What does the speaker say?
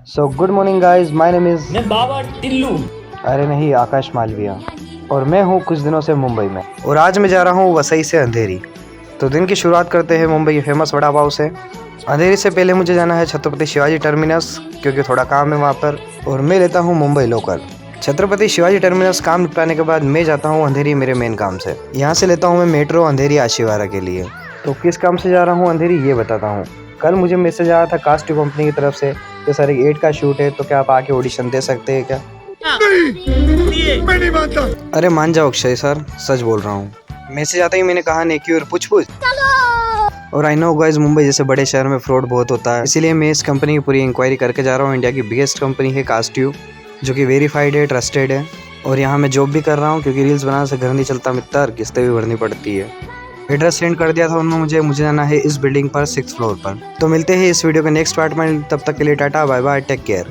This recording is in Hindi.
So good morning guys, my name is मैं बाबा टिल्लू। अरे नहीं, आकाश मालविया। और मैं हूँ कुछ दिनों से मुंबई में, और आज मैं जा रहा हूँ वसई से अंधेरी। तो दिन की शुरुआत करते हैं मुंबई के फेमस वड़ा पाव से। अंधेरी से पहले मुझे जाना है छत्रपति शिवाजी टर्मिनस, क्योंकि थोड़ा काम है वहाँ पर, और मैं लेता हूँ मुंबई लोकल। छत्रपति शिवाजी टर्मिनस काम निपटाने के बाद मैं जाता हूँ अंधेरी मेरे मेन काम से। यहाँ से लेता हूँ मैं मेट्रो अंधेरी आशीवारा के लिए। तो किस काम से जा रहा हूँ अंधेरी ये बताता हूँ। कल मुझे मैसेज आया था कास्ट कंपनी की तरफ से कि सर एक एड का शूट है, तो क्या आप आके ऑडिशन दे सकते हैं क्या? नहीं, मैं नहीं मानता। अरे मान जाओ अक्षय सर, सच बोल रहा हूँ। मैसेज आता ही मैंने कहा नेकी और पूछ पूछ। और आई नो गाइस, मुंबई जैसे बड़े शहर में फ्रॉड बहुत होता है, इसीलिए मैं इस कंपनी की पूरी इंक्वायरी करके जा रहा हूँ। इंडिया की बिगेस्ट कंपनी है कास्ट्यूब, जो कि वेरीफाइड है, ट्रस्टेड है। और यहाँ मैं जॉब भी कर रहा हूँ, क्योंकि रील्स बनाने से घर नहीं चलता मित्र, किस्तें भी भरनी पड़ती है। एड्रेस सेंड कर दिया था उन्होंने मुझे जाना है इस बिल्डिंग पर 6th फ्लोर पर। तो मिलते हैं इस वीडियो के नेक्स्ट पार्ट में, तब तक के लिए tata bye bye, take care.